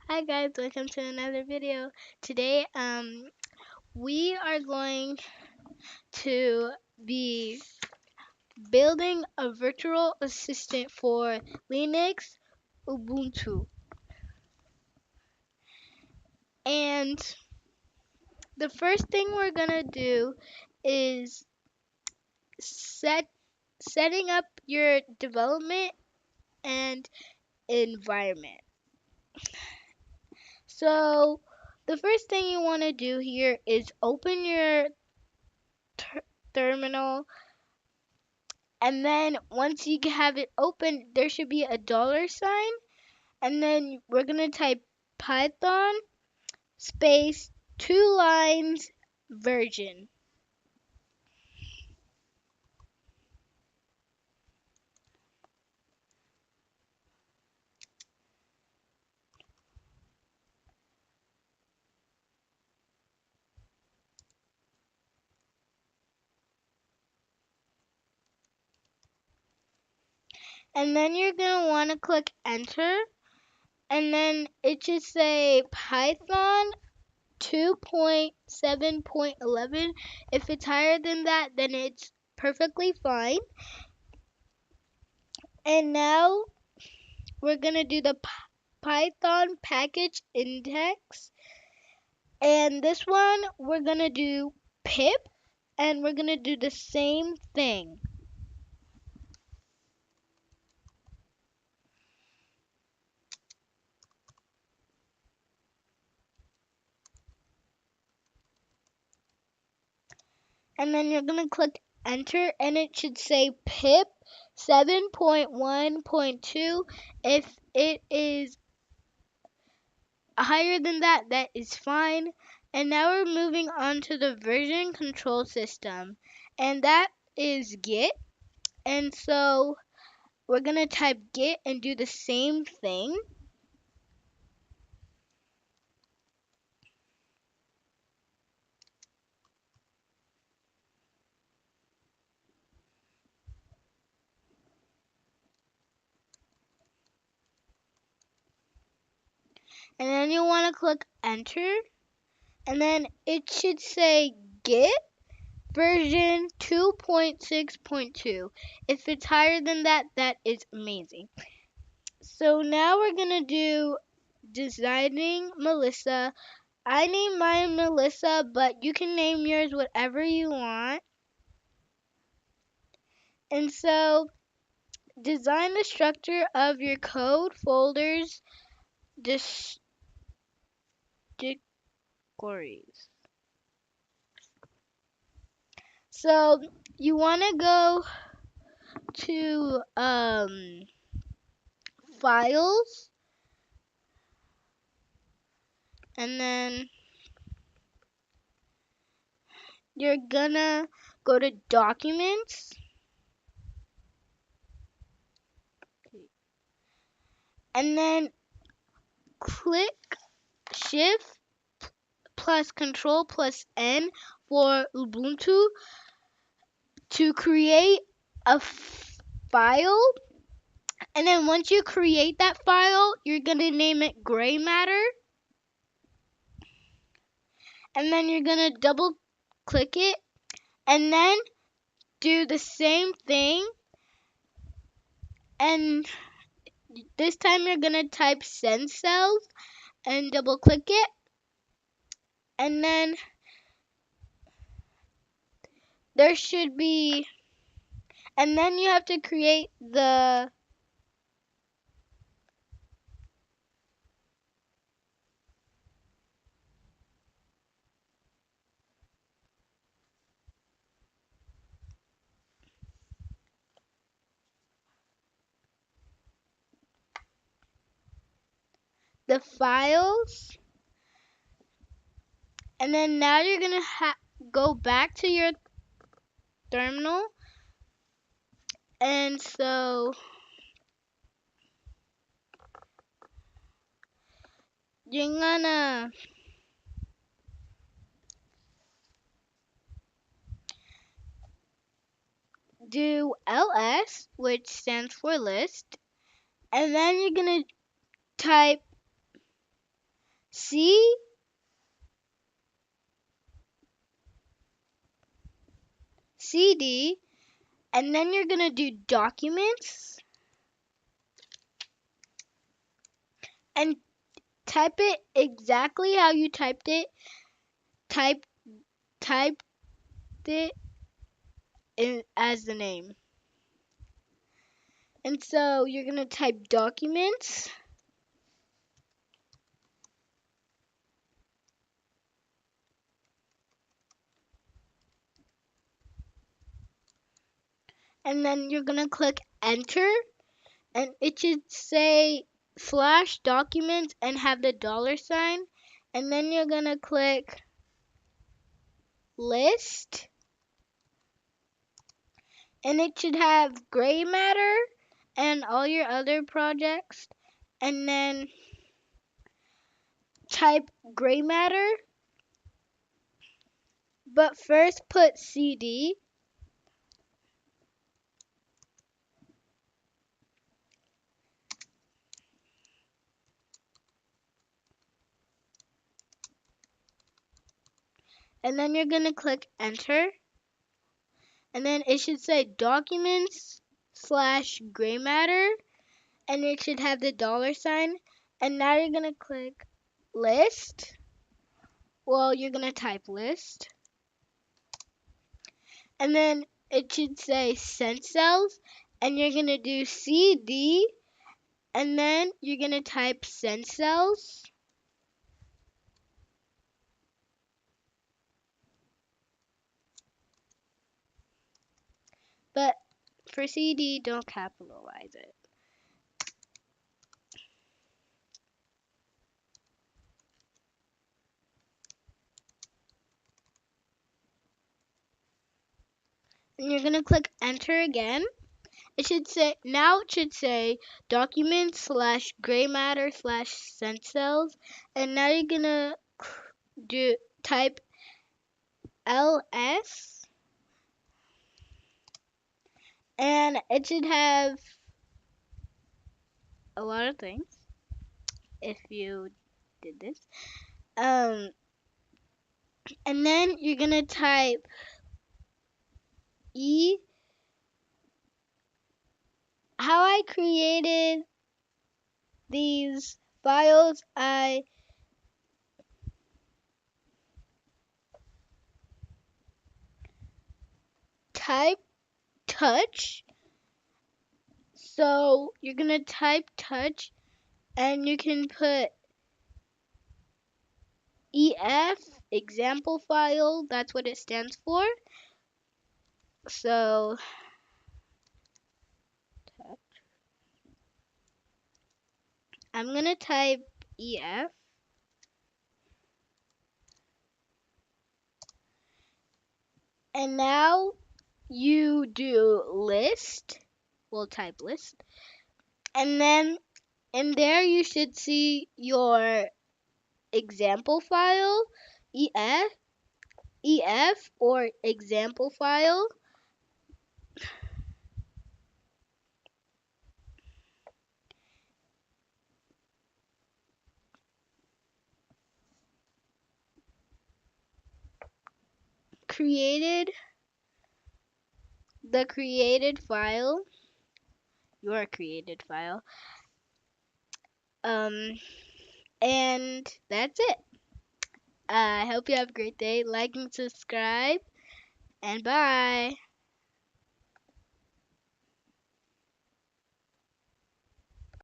Hi guys, welcome to another video. Today, we are going to be building a virtual assistant for Linux Ubuntu. And the first thing we're gonna do is setting up your development and environment. So the first thing you want to do here is open your terminal. And then once you have it open, there should be a dollar sign. And then we're going to type Python space 2 lines version. And then you're going to want to click enter. And then it should say Python 2.7.11. If it's higher than that, then it's perfectly fine. And now we're going to do the Python package index. And this one, we're going to do pip, and we're going to do the same thing. And then you're going to click enter, and it should say pip 7.1.2. If it is higher than that, that is fine. And now we're moving on to the version control system, and that is Git. And so we're going to type Git and do the same thing. And then you want to click enter, and then it should say Git version 2.6.2. If it's higher than that, that is amazing. So now we're going to do designing Melissa. I named mine Melissa, but you can name yours whatever you want. And so design the structure of your code folders, directories. So you want to go to files, and then you're gonna go to documents, and then click shift plus control plus N for Ubuntu to create a file. And then once you create that file, you're gonna name it gray matter, and then you're gonna double click it, and then do the same thing, and this time you're gonna type send cells and double click it, and then there should be, and then you have to create the files, and then now you're gonna go back to your terminal, and so you're gonna do ls, which stands for list, and then you're gonna type CD, and then you're gonna do documents and type it exactly how you typed it. Typed it in as the name. And so you're gonna type documents. And then you're gonna click enter, and it should say slash documents and have the $sign. And then you're gonna click list, and it should have gray matter and all your other projects. And then type gray matter, but first put CD. And then you're gonna click enter, and then it should say documents slash gray matter, and it should have the $sign. And now you're gonna click list. Well, you're gonna type list, and then it should say send cells, and you're gonna do CD, and then you're gonna type send cells. But for CD, don't capitalize it. And you're gonna click enter again. It should say documents slash gray matter slash send cells, and now you're gonna type ls, and it should have a lot of things if you did this. And then you're gonna type e. How I created these files, I type touch. So you're gonna type touch, and you can put EF, example file, that's what it stands for. So I'm gonna type EF, and now you do list. We'll type list, and then in there you should see your example file, EF or example file. Created the created file, your created file. And that's it. I hope you have a great day. Like and subscribe, and bye.